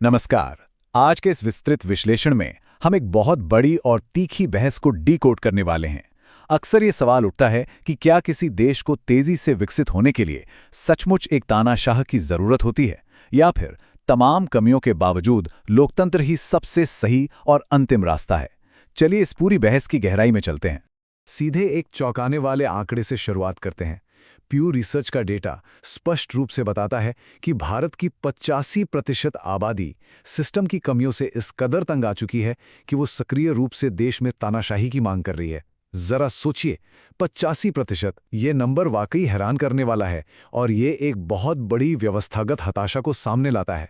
नमस्कार। आज के इस विस्तृत विश्लेषण में हम एक बहुत बड़ी और तीखी बहस को डीकोड करने वाले हैं। अक्सर ये सवाल उठता है कि क्या किसी देश को तेजी से विकसित होने के लिए सचमुच एक तानाशाह की जरूरत होती है, या फिर तमाम कमियों के बावजूद लोकतंत्र ही सबसे सही और अंतिम रास्ता है। चलिए इस पूरी बहस की गहराई में चलते हैं। सीधे एक चौंकाने वाले आंकड़े से शुरुआत करते हैं। प्यू रिसर्च का डेटा स्पष्ट रूप से बताता है कि भारत की 85% आबादी सिस्टम की कमियों से इस कदर तंग आ चुकी है कि वो सक्रिय रूप से देश में तानाशाही की मांग कर रही है। जरा सोचिए, 85%! ये नंबर वाकई हैरान करने वाला है और ये एक बहुत बड़ी व्यवस्थागत हताशा को सामने लाता है।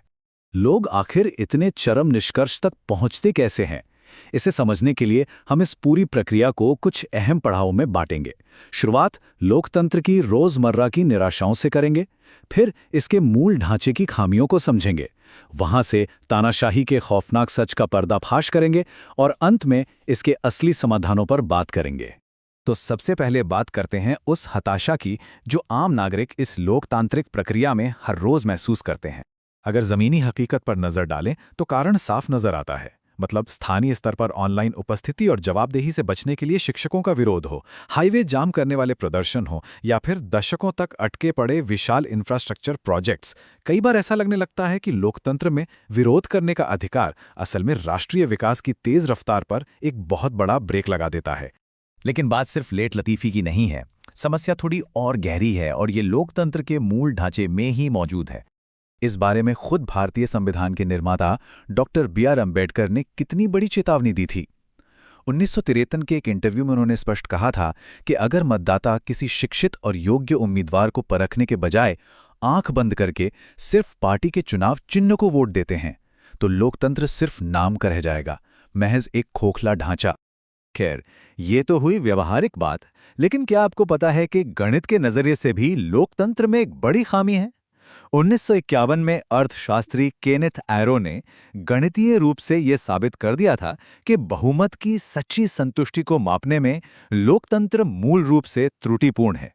लोग आखिर इतने चरम निष्कर्ष तक पहुंचते कैसे हैं? इसे समझने के लिए हम इस पूरी प्रक्रिया को कुछ अहम पड़ावों में बांटेंगे। शुरुआत लोकतंत्र की रोजमर्रा की निराशाओं से करेंगे, फिर इसके मूल ढांचे की खामियों को समझेंगे, वहां से तानाशाही के खौफनाक सच का पर्दाफाश करेंगे और अंत में इसके असली समाधानों पर बात करेंगे। तो सबसे पहले बात करते हैं उस हताशा की जो आम नागरिक इस लोकतांत्रिक प्रक्रिया में हर रोज महसूस करते हैं। अगर जमीनी हकीकत पर नजर डालें तो कारण साफ नजर आता है। मतलब स्थानीय स्तर पर ऑनलाइन उपस्थिति और जवाबदेही से बचने के लिए शिक्षकों का विरोध हो, हाईवे जाम करने वाले प्रदर्शन हो, या फिर दशकों तक अटके पड़े विशाल इंफ्रास्ट्रक्चर प्रोजेक्ट्स, कई बार ऐसा लगने लगता है कि लोकतंत्र में विरोध करने का अधिकार असल में राष्ट्रीय विकास की तेज रफ्तार पर एक बहुत बड़ा ब्रेक लगा देता है। लेकिन बात सिर्फ लेट लतीफ़ी की नहीं है। समस्या थोड़ी और गहरी है और ये लोकतंत्र के मूल ढांचे में ही मौजूद है। इस बारे में खुद भारतीय संविधान के निर्माता डॉक्टर बी.आर. अम्बेडकर ने कितनी बड़ी चेतावनी दी थी। 1953 के एक इंटरव्यू में उन्होंने स्पष्ट कहा था कि अगर मतदाता किसी शिक्षित और योग्य उम्मीदवार को परखने के बजाय आंख बंद करके सिर्फ पार्टी के चुनाव चिन्ह को वोट देते हैं, तो लोकतंत्र सिर्फ नाम का रह जाएगा, महज एक खोखला ढांचा। खैर, ये तो हुई व्यवहारिक बात, लेकिन क्या आपको पता है कि गणित के नजरिए से भी लोकतंत्र में एक बड़ी खामी है? 1951 में अर्थशास्त्री केनेथ एरो ने गणितीय रूप से यह साबित कर दिया था कि बहुमत की सच्ची संतुष्टि को मापने में लोकतंत्र मूल रूप से त्रुटिपूर्ण है।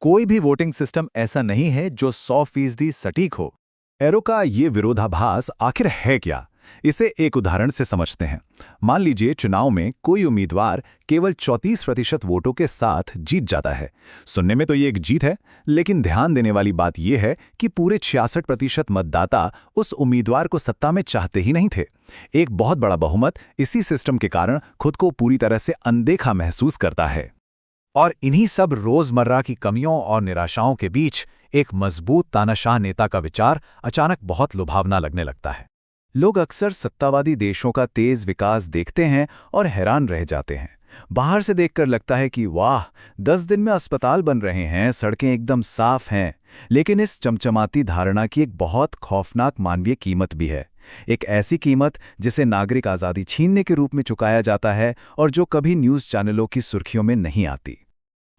कोई भी वोटिंग सिस्टम ऐसा नहीं है जो 100% सटीक हो। एरो का ये विरोधाभास आखिर है क्या? इसे एक उदाहरण से समझते हैं। मान लीजिए चुनाव में कोई उम्मीदवार केवल 34% वोटों के साथ जीत जाता है। सुनने में तो ये एक जीत है, लेकिन ध्यान देने वाली बात यह है कि पूरे 66% मतदाता उस उम्मीदवार को सत्ता में चाहते ही नहीं थे। एक बहुत बड़ा बहुमत इसी सिस्टम के कारण खुद को पूरी तरह से अनदेखा महसूस करता है। और इन्हीं सब रोजमर्रा की कमियों और निराशाओं के बीच एक मजबूत तानाशाह नेता का विचार अचानक बहुत लुभावना लगने लगता है। लोग अक्सर सत्तावादी देशों का तेज विकास देखते हैं और हैरान रह जाते हैं। बाहर से देखकर लगता है कि वाह, 10 दिन में अस्पताल बन रहे हैं, सड़कें एकदम साफ हैं। लेकिन इस चमचमाती धारणा की एक बहुत खौफनाक मानवीय कीमत भी है। एक ऐसी कीमत जिसे नागरिक आज़ादी छीनने के रूप में चुकाया जाता है और जो कभी न्यूज़ चैनलों की सुर्खियों में नहीं आती।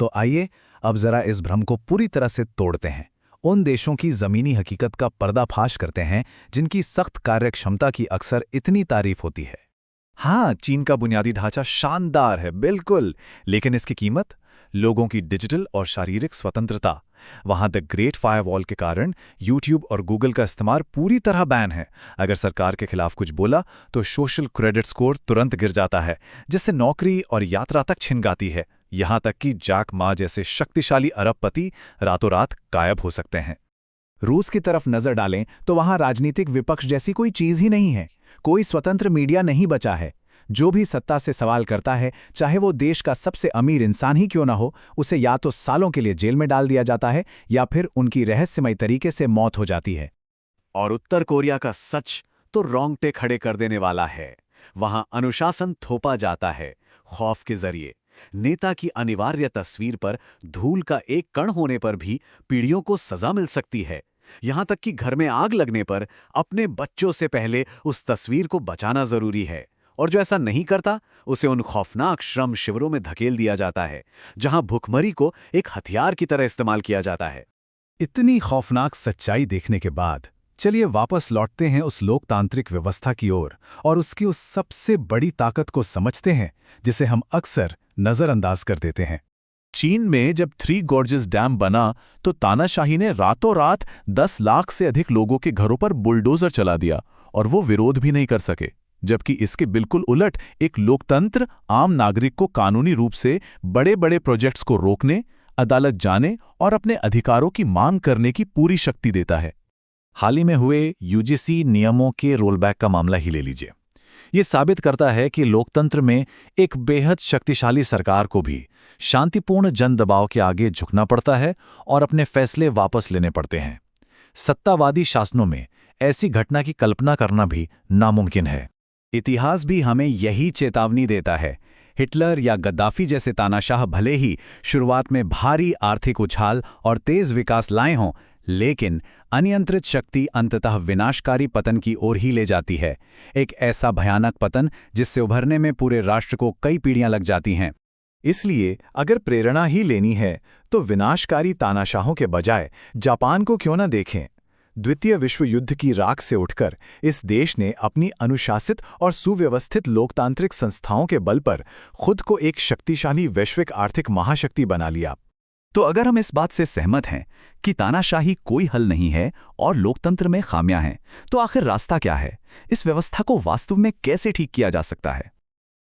तो आइए अब जरा इस भ्रम को पूरी तरह से तोड़ते हैं। उन देशों की जमीनी हकीकत का पर्दाफाश करते हैं जिनकी सख्त कार्यक्षमता की अक्सर इतनी तारीफ होती है। हाँ, चीन का बुनियादी ढांचा शानदार है, बिल्कुल, लेकिन इसकी कीमत? लोगों की डिजिटल और शारीरिक स्वतंत्रता। वहां द ग्रेट फायरवॉल के कारण यूट्यूब और गूगल का इस्तेमाल पूरी तरह बैन है। अगर सरकार के खिलाफ कुछ बोला तो सोशल क्रेडिट स्कोर तुरंत गिर जाता है, जिससे नौकरी और यात्रा तक छिन जाती है। यहां तक कि जैक मा जैसे शक्तिशाली अरबपति रातों रात गायब हो सकते हैं। रूस की तरफ नजर डालें तो वहां राजनीतिक विपक्ष जैसी कोई चीज ही नहीं है। कोई स्वतंत्र मीडिया नहीं बचा है। जो भी सत्ता से सवाल करता है, चाहे वो देश का सबसे अमीर इंसान ही क्यों ना हो, उसे या तो सालों के लिए जेल में डाल दिया जाता है या फिर उनकी रहस्यमय तरीके से मौत हो जाती है। और उत्तर कोरिया का सच तो रोंगटे खड़े कर देने वाला है। वहां अनुशासन थोपा जाता है, खौफ के जरिए। नेता की अनिवार्य तस्वीर पर धूल का एक कण होने पर भी पीढ़ियों को सजा मिल सकती है। यहां तक कि घर में आग लगने पर अपने बच्चों से पहले उस तस्वीर को बचाना जरूरी है। और जो ऐसा नहीं करता, उसे उन खौफनाक श्रम शिविरों में धकेल दिया जाता है, जहां भुखमरी को एक हथियार की तरह इस्तेमाल किया जाता है। इतनी खौफनाक सच्चाई देखने के बाद चलिए वापस लौटते हैं उस लोकतांत्रिक व्यवस्था की ओर और उसकी उस सबसे बड़ी ताकत को समझते हैं जिसे हम अक्सर नजरअंदाज कर देते हैं। चीन में जब थ्री गॉर्जेस डैम बना तो तानाशाही ने रातों रात 10 लाख से अधिक लोगों के घरों पर बुलडोजर चला दिया और वो विरोध भी नहीं कर सके, जबकि इसके बिल्कुल उलट एक लोकतंत्र आम नागरिक को कानूनी रूप से बड़े बड़े प्रोजेक्ट्स को रोकने, अदालत जाने और अपने अधिकारों की मांग करने की पूरी शक्ति देता है। हाल ही में हुए यूजीसी नियमों के रोलबैक का मामला ही ले लीजिए। ये साबित करता है कि लोकतंत्र में एक बेहद शक्तिशाली सरकार को भी शांतिपूर्ण जन दबाव के आगे झुकना पड़ता है और अपने फैसले वापस लेने पड़ते हैं। सत्तावादी शासनों में ऐसी घटना की कल्पना करना भी नामुमकिन है। इतिहास भी हमें यही चेतावनी देता है। हिटलर या गद्दाफी जैसे तानाशाह भले ही शुरुआत में भारी आर्थिक उछाल और तेज विकास लाए हों, लेकिन अनियंत्रित शक्ति अंततः विनाशकारी पतन की ओर ही ले जाती है। एक ऐसा भयानक पतन जिससे उभरने में पूरे राष्ट्र को कई पीढ़ियां लग जाती हैं। इसलिए अगर प्रेरणा ही लेनी है तो विनाशकारी तानाशाहों के बजाय जापान को क्यों न देखें। द्वितीय विश्व युद्ध की राख से उठकर इस देश ने अपनी अनुशासित और सुव्यवस्थित लोकतांत्रिक संस्थाओं के बल पर खुद को एक शक्तिशाली वैश्विक आर्थिक महाशक्ति बना लिया। तो अगर हम इस बात से सहमत हैं कि तानाशाही कोई हल नहीं है और लोकतंत्र में खामियां हैं, तो आखिर रास्ता क्या है? इस व्यवस्था को वास्तव में कैसे ठीक किया जा सकता है?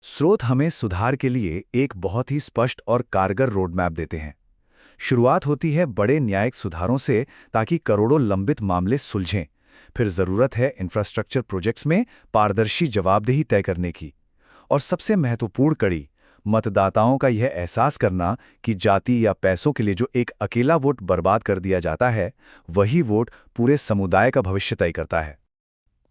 स्रोत हमें सुधार के लिए एक बहुत ही स्पष्ट और कारगर रोडमैप देते हैं। शुरुआत होती है बड़े न्यायिक सुधारों से ताकि करोड़ों लंबित मामले सुलझें। फिर ज़रूरत है इंफ्रास्ट्रक्चर प्रोजेक्ट्स में पारदर्शी जवाबदेही तय करने की। और सबसे महत्वपूर्ण कड़ी, मतदाताओं का यह एहसास करना कि जाति या पैसों के लिए जो एक अकेला वोट बर्बाद कर दिया जाता है, वही वोट पूरे समुदाय का भविष्य तय करता है।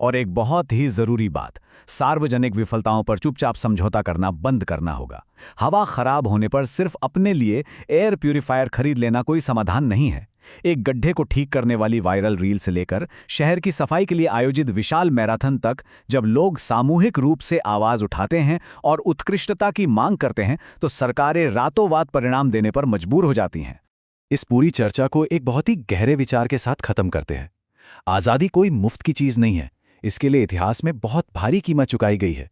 और एक बहुत ही जरूरी बात, सार्वजनिक विफलताओं पर चुपचाप समझौता करना बंद करना होगा। हवा खराब होने पर सिर्फ अपने लिए एयर प्यूरिफायर खरीद लेना कोई समाधान नहीं है। एक गड्ढे को ठीक करने वाली वायरल रील से लेकर शहर की सफाई के लिए आयोजित विशाल मैराथन तक, जब लोग सामूहिक रूप से आवाज उठाते हैं और उत्कृष्टता की मांग करते हैं, तो सरकारें रातों रात परिणाम देने पर मजबूर हो जाती हैं। इस पूरी चर्चा को एक बहुत ही गहरे विचार के साथ खत्म करते हैं। आज़ादी कोई मुफ्त की चीज़ नहीं है। इसके लिए इतिहास में बहुत भारी कीमत चुकाई गई है।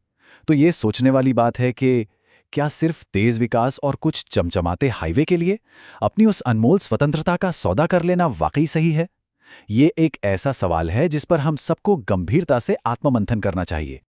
तो ये सोचने वाली बात है कि क्या सिर्फ तेज विकास और कुछ चमचमाते हाईवे के लिए अपनी उस अनमोल स्वतंत्रता का सौदा कर लेना वाकई सही है? ये एक ऐसा सवाल है जिस पर हम सबको गंभीरता से आत्ममंथन करना चाहिए।